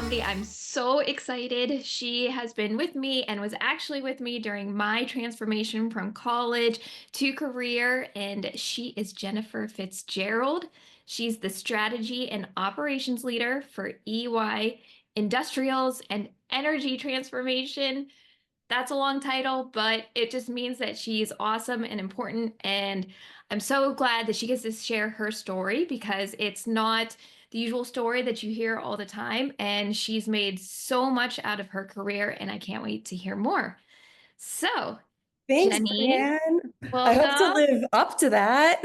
somebody I'm so excited. She has been with me and was actually with me during my transformation from college to career. And she is Jennifer Fitzgerald. She's the strategy and operations leader for EY Industrials and Energy Transformation. That's a long title, but it just means that she's awesome and important. And I'm so glad that she gets to share her story because it's not the usual story that you hear all the time. And she's made so much out of her career, and I can't wait to hear more. So, Thanks, Jenny, Brienne. I hope to welcome. live up to that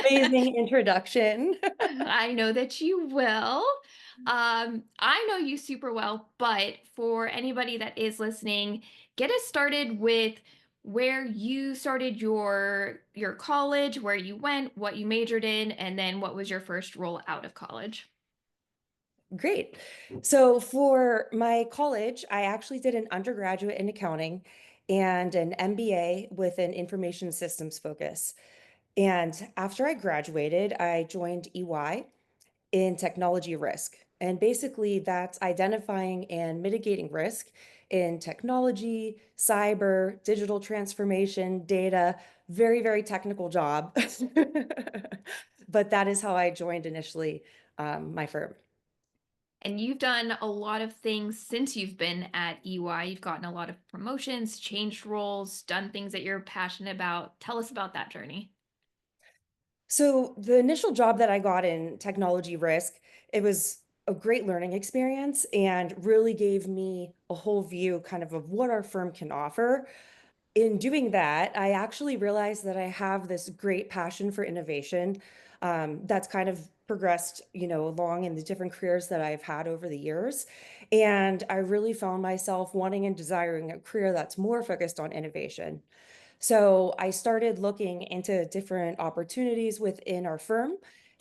amazing introduction. I know that you will. I know you super well, but for anybody that is listening, get us started with where you started your college, where you went, what you majored in, and then what was your first role out of college. Great. So, for my college, I actually did an undergraduate in accounting and an MBA with an information systems focus. And after I graduated, I joined EY in technology risk. And basically, that's identifying and mitigating risk in technology, cyber, digital transformation, data. Very, very technical job. But that is how I joined initially my firm. And you've done a lot of things since you've been at EY. You've gotten a lot of promotions, changed roles, done things that you're passionate about. Tell us about that journey. So the initial job that I got in technology risk, it was a great learning experience and really gave me a whole view kind of what our firm can offer. In doing that, I actually realized that I have this great passion for innovation that's kind of progressed, along in the different careers that I've had over the years. And I really found myself wanting and desiring a career that's more focused on innovation. So I started looking into different opportunities within our firm,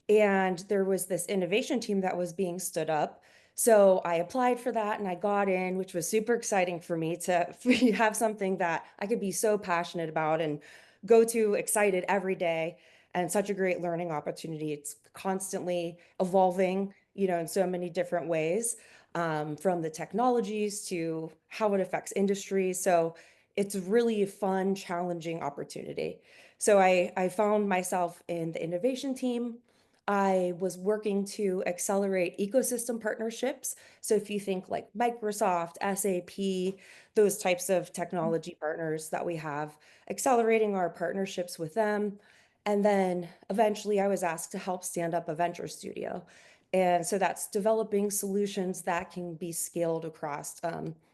and there was this innovation team that was being stood up. So I applied for that and I got in, which was super exciting for me to have something that I could be so passionate about and go to excited every day, and such a great learning opportunity. It's constantly evolving, in so many different ways, from the technologies to how it affects industry. So it's really a fun, challenging opportunity. So I found myself in the innovation team. I was working to accelerate ecosystem partnerships. So if you think like Microsoft, SAP, those types of technology partners that we have, accelerating our partnerships with them. And then eventually I was asked to help stand up a venture studio. And so that's developing solutions that can be scaled across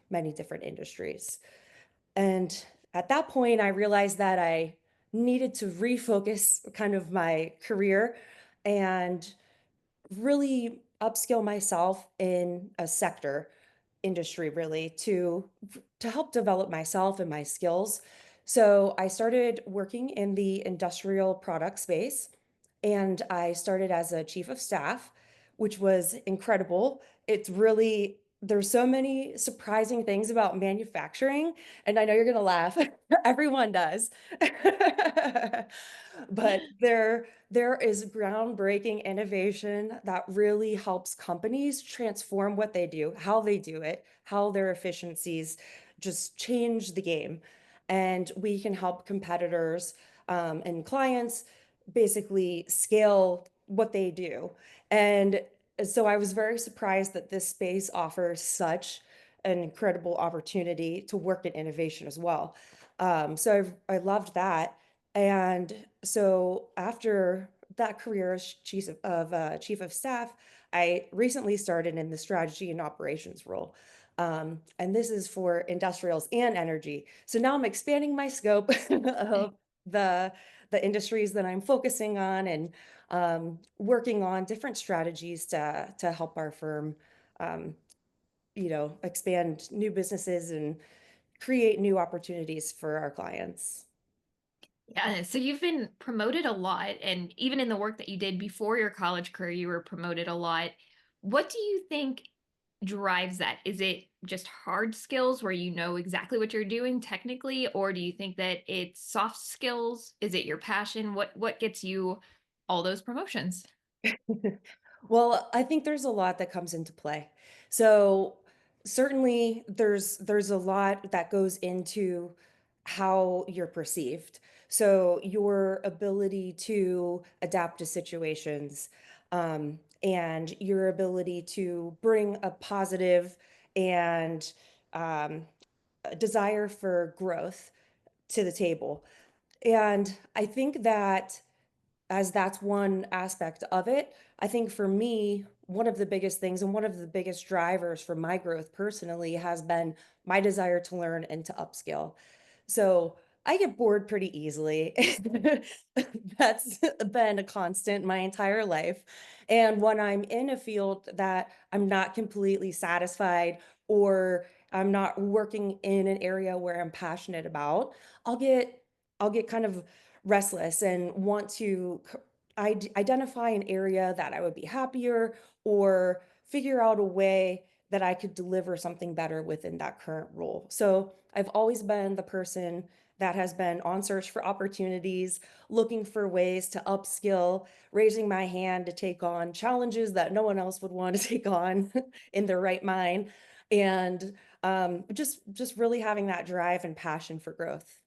many different industries. And at that point, I realized that I needed to refocus kind of my career and really upskill myself in a sector industry really to help develop myself and my skills. So I started working in the industrial product space, and I started as a chief of staff, which was incredible. It's really, there's so many surprising things about manufacturing, and I know you're going to laugh. Everyone does. But there is groundbreaking innovation that really helps companies transform what they do, how they do it, how their efficiencies just change the game. And we can help competitors and clients basically scale what they do. And so I was very surprised that this space offers such an incredible opportunity to work in innovation as well. So I loved that. And so after that career as chief of staff, I recently started in the strategy and operations role. And this is for industrials and energy. So now I'm expanding my scope of the the industries that I'm focusing on, and working on different strategies to help our firm, um, expand new businesses and create new opportunities for our clients. Yeah, so you've been promoted a lot, and even in the work that you did before your college career, you were promoted a lot. What do you think drives that? Is it just hard skills where you know exactly what you're doing technically, or do you think that it's soft skills? Is it your passion? What gets you all those promotions? Well, I think there's a lot that comes into play. So certainly there's a lot that goes into how you're perceived. So your ability to adapt to situations, and your ability to bring a positive and um, a desire for growth to the table. And I think that as that's one aspect of it. I think for me, one of the biggest things and one of the biggest drivers for my growth personally has been my desire to learn and to upskill. So I get bored pretty easily. That's been a constant my entire life. And when I'm in a field that I'm not completely satisfied or I'm not working in an area where I'm passionate about, I'll get I'll get kind of restless and want to identify an area that I would be happier or figure out a way that I could deliver something better within that current role. So I've always been the person that has been on search for opportunities, looking for ways to upskill, raising my hand to take on challenges that no one else would want to take on in their right mind, and just really having that drive and passion for growth.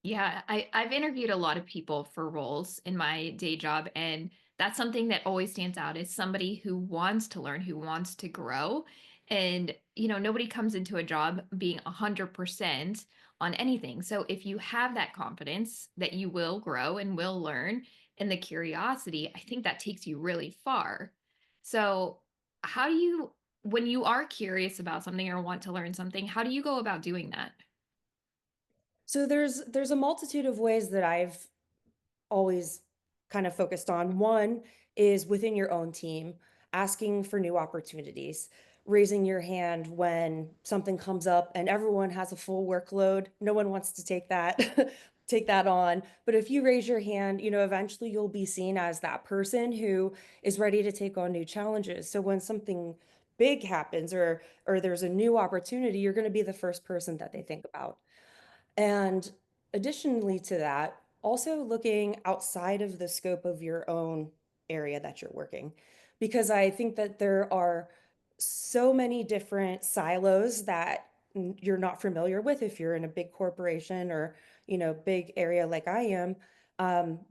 Yeah, I've interviewed a lot of people for roles in my day job, and that's something that always stands out is somebody who wants to learn, who wants to grow. And, nobody comes into a job being 100% on anything. So if you have that confidence that you will grow and will learn and the curiosity, I think that takes you really far. So, how do you, when you are curious about something or want to learn something, how do you go about doing that? So there's a multitude of ways that I've always kind of focused on. One is within your own team, asking for new opportunities, raising your hand when something comes up and everyone has a full workload. No one wants to take that take that on. But if you raise your hand, eventually you'll be seen as that person who is ready to take on new challenges. So when something big happens or there's a new opportunity, you're going to be the first person that they think about. And additionally to that, also looking outside of the scope of your own area that you're working, because I think that there are so many different silos that you're not familiar with if you're in a big corporation or, big area like I am.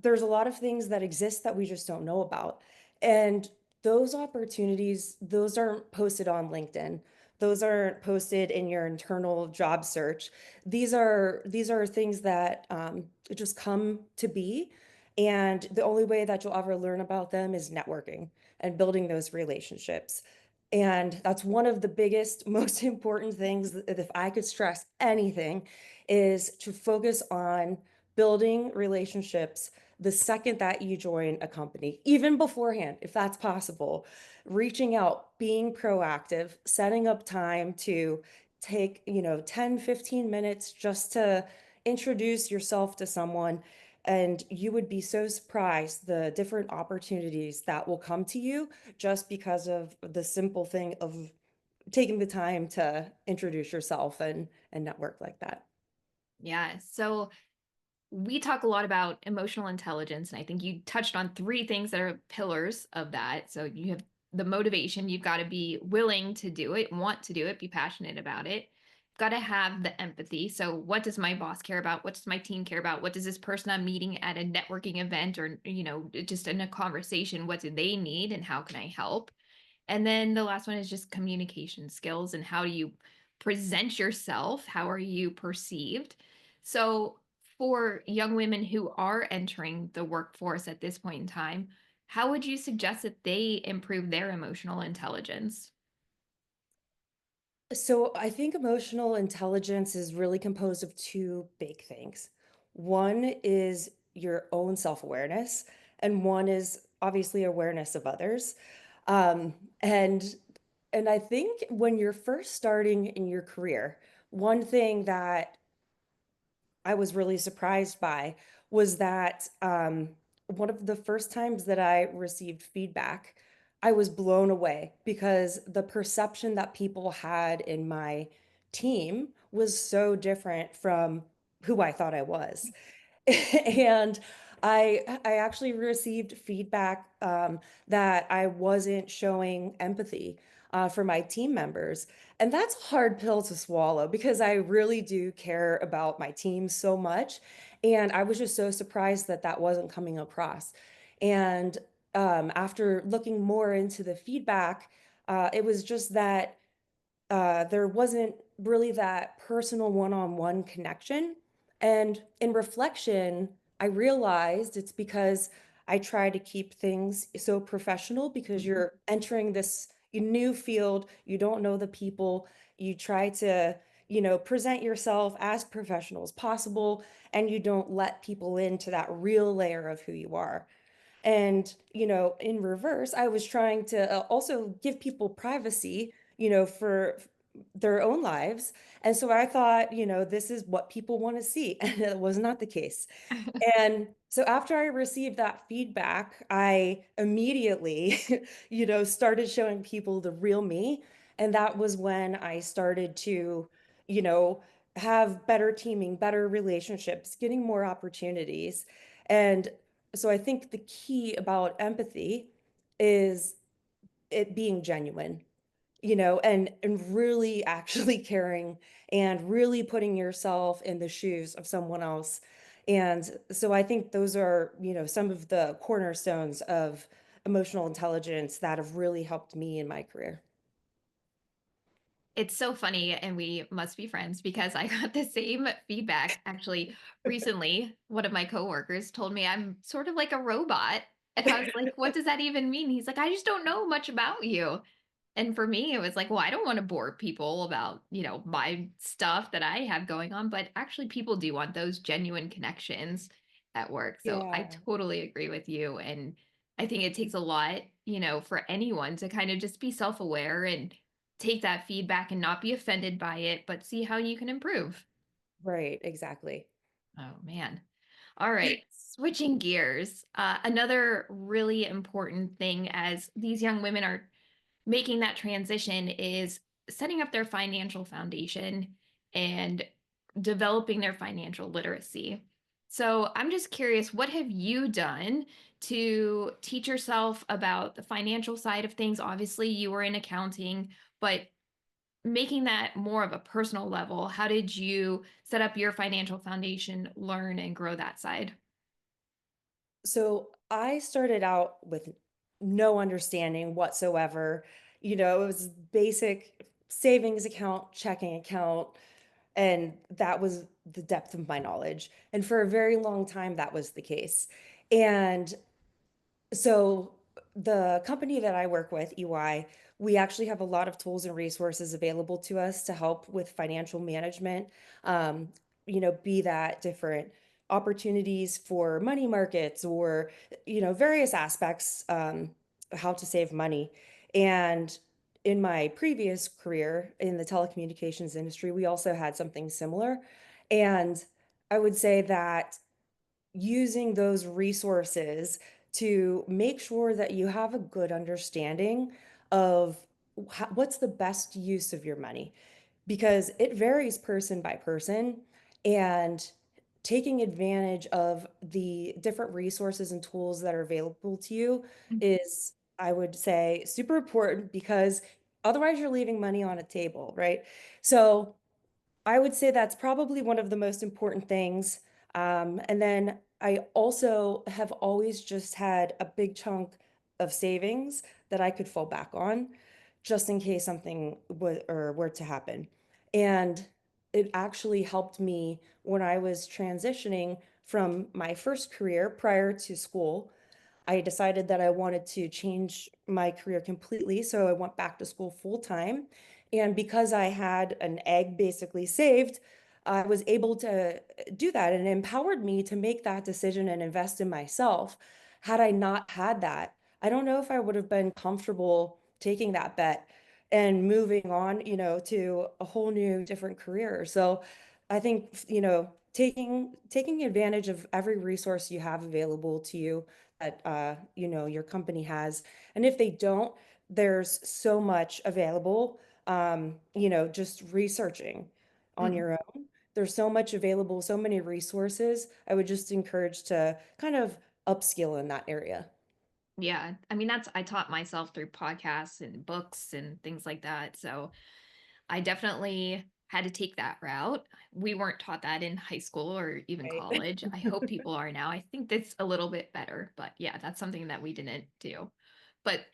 There's a lot of things that exist that we just don't know about. And those opportunities, those aren't posted on LinkedIn. Those aren't posted in your internal job search. These are things that just come to be, and the only way that you'll ever learn about them is networking and building those relationships. And that's one of the biggest, most important things that if I could stress anything, is to focus on building relationships the second that you join a company, even beforehand, if that's possible, reaching out, being proactive, setting up time to take, 10, 15 minutes just to introduce yourself to someone. And you would be so surprised the different opportunities that will come to you just because of the simple thing of taking the time to introduce yourself and network like that. Yeah. So we talk a lot about emotional intelligence, and I think you touched on three things that are pillars of that. So you have the motivation, you've got to be willing to do it, want to do it, be passionate about it. Got to have the empathy. So what does my boss care about? What does my team care about? What does this person I'm meeting at a networking event or, just in a conversation, what do they need and how can I help? And then the last one is just communication skills and how do you present yourself? How are you perceived? So, for young women who are entering the workforce at this point in time, how would you suggest that they improve their emotional intelligence? So I think emotional intelligence is really composed of two big things. One is your own self-awareness, and one is obviously awareness of others. Um, and and I think when you're first starting in your career, one thing that I was really surprised by was that one of the first times that I received feedback, I was blown away because the perception that people had in my team was so different from who I thought I was. And I actually received feedback that I wasn't showing empathy, for my team members. And that's a hard pill to swallow because I really do care about my team so much. And I was just so surprised that that wasn't coming across. And after looking more into the feedback, it was just that there wasn't really that personal one-on-one connection. And in reflection, I realized it's because I try to keep things so professional because Mhm. you're entering this new field, you don't know the people, you try to, present yourself as professional as possible, and you don't let people into that real layer of who you are. And, in reverse, I was trying to also give people privacy, for their own lives. And so I thought, this is what people want to see. And it was not the case. And so after I received that feedback, I immediately, started showing people the real me. And that was when I started to, you know, have better teaming, better relationships, getting more opportunities. And so I think the key about empathy is it being genuine, and really actually caring and really putting yourself in the shoes of someone else. And so I think those are, some of the cornerstones of emotional intelligence that have really helped me in my career. It's so funny, and we must be friends because I got the same feedback actually recently. One of my coworkers told me I'm sort of like a robot. And I was like, what does that even mean? He's like, I just don't know much about you. And for me, it was like, well, I don't want to bore people about, my stuff that I have going on, but actually people do want those genuine connections at work. So I Yeah, totally agree with you. And I think it takes a lot, for anyone to kind of just be self-aware and take that feedback and not be offended by it, but see how you can improve. right, exactly. Oh man. All right, switching gears. Another really important thing as these young women are making that transition is setting up their financial foundation and developing their financial literacy. So I'm just curious, what have you done to teach yourself about the financial side of things? Obviously, you were in accounting, but making that more of a personal level, how did you set up your financial foundation, learn and grow that side? So I started out with no understanding whatsoever. It was basic savings account, checking account, and that was the depth of my knowledge. And for a very long time, that was the case. And so the company that I work with, EY, we actually have a lot of tools and resources available to us to help with financial management. Um, be that different opportunities for money markets or, various aspects, how to save money. And in my previous career in the telecommunications industry, we also had something similar. And I would say that using those resources to make sure that you have a good understanding of what's the best use of your money because it varies person by person, and taking advantage of the different resources and tools that are available to you is, I would say, super important because otherwise you're leaving money on a table, right? So I would say that's probably one of the most important things. And then I also have always just had a big chunk of savings that I could fall back on just in case something would or were to happen. And it actually helped me when I was transitioning from my first career prior to school. I decided that I wanted to change my career completely. So I went back to school full time. And because I had an egg basically saved, I was able to do that, and it empowered me to make that decision and invest in myself. Had I not had that, I don't know if I would have been comfortable taking that bet and moving on, to a whole new different career. So I think, taking advantage of every resource you have available to you that your company has. And if they don't, there's so much available. Just researching on Mm. your own. There's so much available, so many resources. I would just encourage to kind of upskill in that area. Yeah. I mean, I taught myself through podcasts and books and things like that. So I definitely had to take that route. We weren't taught that in high school or even Right. college. I hope people are now. I think that's a little bit better, but yeah, that's something that we didn't do. But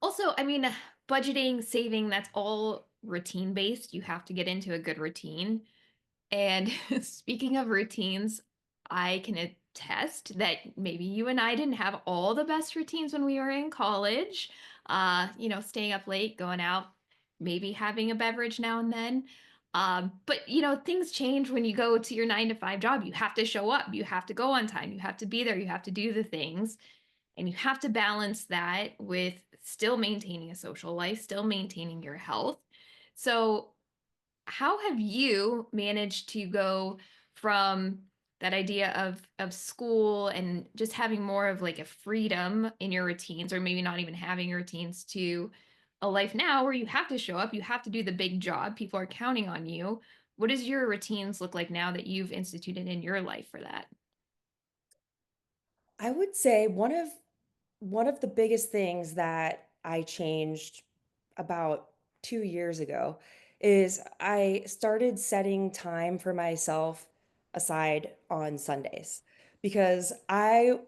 also, I mean, budgeting, saving, that's all routine based. You have to get into a good routine. And speaking of routines, I can attest that maybe you and I didn't have all the best routines when we were in college. Staying up late, going out, maybe having a beverage now and then. But things change when you go to your 9 to 5 job. You have to show up, you have to go on time, you have to be there, you have to do the things. And you have to balance that with still maintaining a social life, still maintaining your health. So, how have you managed to go from that idea of school and just having more of like a freedom in your routines, or maybe not even having routines, to a life now where you have to show up, you have to do the big job, people are counting on you? What does your routines look like now that you've instituted in your life for that? I would say one of the biggest things that I changed about 2 years ago is I started setting time for myself aside on Sundays because I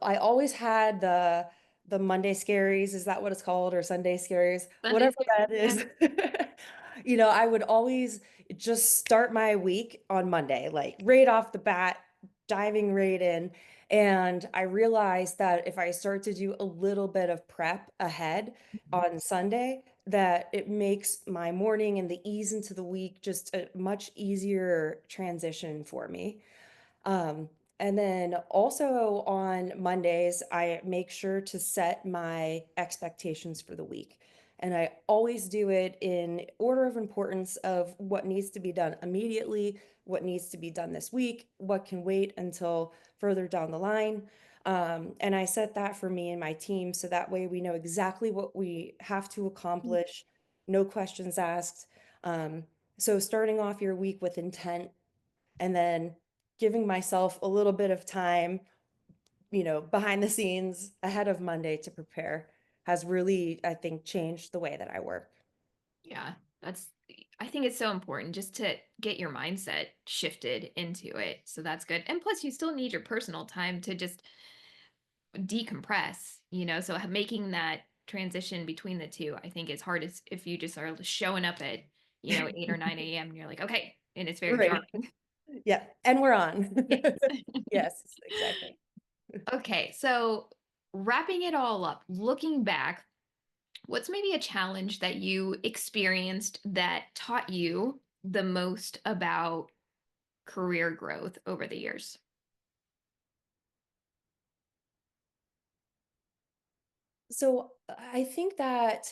always had the Monday scaries, is that what it's called, or Sunday scaries, Sunday whatever scaries, that yeah. is. I would always just start my week on Monday, like right off the bat, diving right in. And I realized that if I start to do a little bit of prep ahead on Sunday, that it makes my morning and the ease into the week just a much easier transition for me. Um, and then also on Mondays, I make sure to set my expectations for the week. And I always do it in order of importance of what needs to be done immediately, what needs to be done this week, what can wait until further down the line. And I set that for me and my team so that way we know exactly what we have to accomplish, no questions asked. Um, so starting off your week with intent and then giving myself a little bit of time, behind the scenes ahead of Monday to prepare has really, I think, changed the way that I work. Yeah, that's I think it's so important just to get your mindset shifted into it. So that's good. And plus you still need your personal time to just decompress. So making that transition between the two, I think is hard as if you just are showing up at 8 or 9 a.m. and you're like, okay, and it's very Right. jarring. Yeah. And we're on. Yes. Yes, exactly. Okay, so wrapping it all up, looking back, what's maybe a challenge that you experienced that taught you the most about career growth over the years? So I think that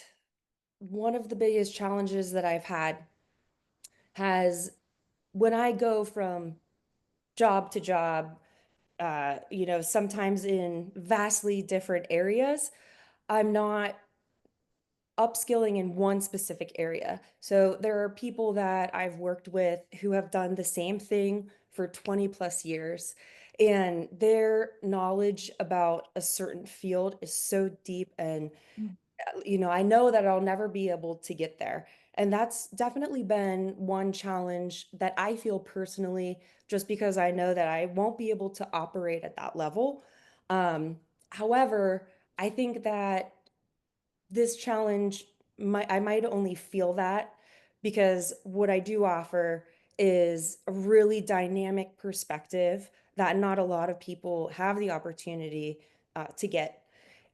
one of the biggest challenges that I've had has when I go from job to job, sometimes in vastly different areas, I'm not upskilling in one specific area. So there are people that I've worked with who have done the same thing for 20 plus years, and their knowledge about a certain field is so deep and I know that I'll never be able to get there. And that's definitely been one challenge that I feel personally, just because I know that I won't be able to operate at that level. Um, However, I think that this challenge I might only feel that because what I do offer is a really dynamic perspective that not a lot of people have the opportunity to get.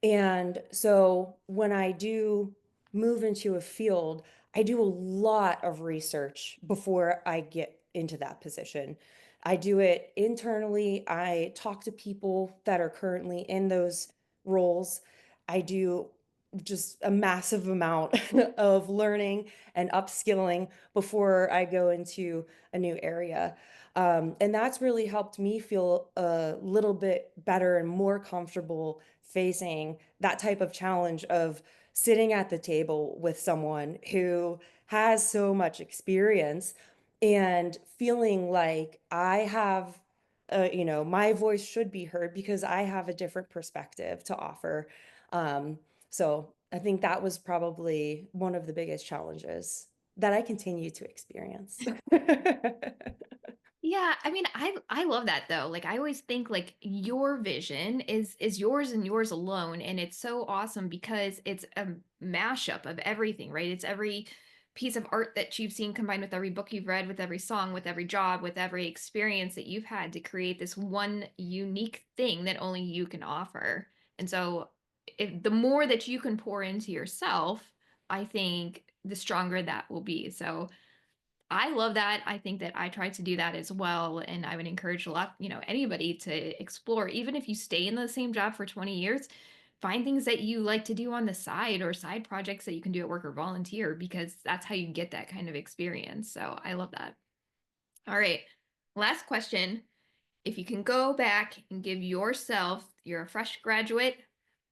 And so when I do move into a field, I do a lot of research before I get into that position. I do it internally. I talk to people that are currently in those roles. I do just a massive amount of learning and upskilling before I go into a new area. And that's really helped me feel a little bit better and more comfortable facing that type of challenge of sitting at the table with someone who has so much experience and feeling like I have, my voice should be heard because I have a different perspective to offer. Um, so I think that was probably one of the biggest challenges that I continue to experience. Yeah, I mean, I love that though. Like I always think like your vision is yours and yours alone, and it's so awesome because it's a mashup of everything, right? It's every piece of art that you've seen combined with every book you've read, with every song, with every job, with every experience that you've had to create this one unique thing that only you can offer. And so if the more that you can pour into yourself, I think the stronger that will be. So I love that. I think that I try to do that as well. And I would encourage a lot, anybody to explore, even if you stay in the same job for 20 years, find things that you like to do on the side or side projects that you can do at work or volunteer, because that's how you get that kind of experience. So I love that. All right. Last question. If you can go back and give yourself, you're a fresh graduate,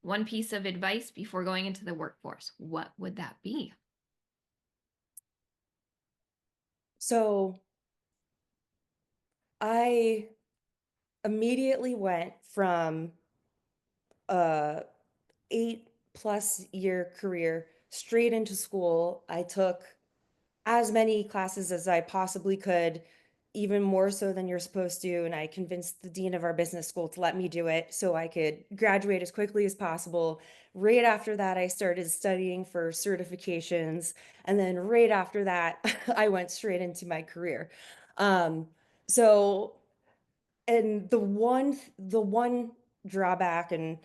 one piece of advice before going into the workforce, what would that be? So I immediately went from a 8+ year career straight into school. I took as many classes as I possibly could, even more so than you're supposed to. And I convinced the dean of our business school to let me do it so I could graduate as quickly as possible. Right after that, I started studying for certifications. And then right after that, I went straight into my career. Um, so, and the one drawback and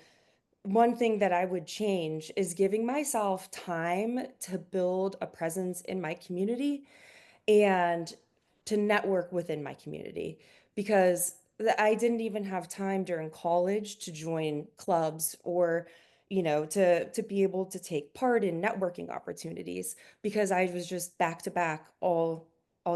one thing that I would change is giving myself time to build a presence in my community and to network within my community because I didn't even have time during college to join clubs or to be able to take part in networking opportunities because I was just back to back all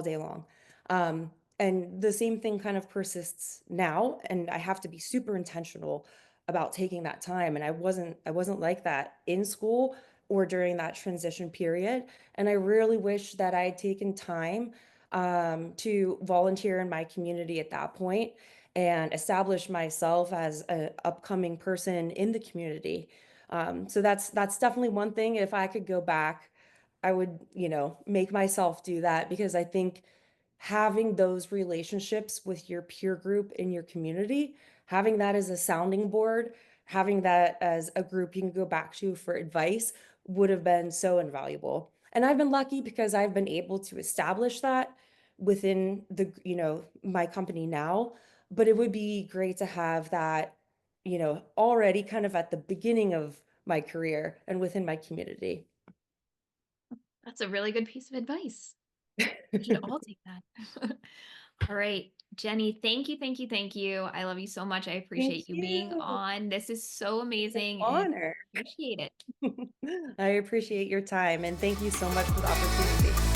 day long. And the same thing kind of persists now, and I have to be super intentional about taking that time. And I wasn't like that in school or during that transition period. And I really wish that I had taken time to volunteer in my community at that point and establish myself as an upcoming person in the community. So that's definitely one thing. If I could go back, I would, make myself do that because I think having those relationships with your peer group in your community, having that as a sounding board, having that as a group you can go back to for advice would have been so invaluable. And I've been lucky because I've been able to establish that within my company now, but it would be great to have that, already kind of at the beginning of my career and within my community. That's a really good piece of advice. We should all take that. All right, Jenny, thank you, thank you, thank you. I love you so much. I Thank appreciate you being you. on. This is so It's an amazing and honor. appreciate it. I appreciate your time and thank you so much for the opportunity.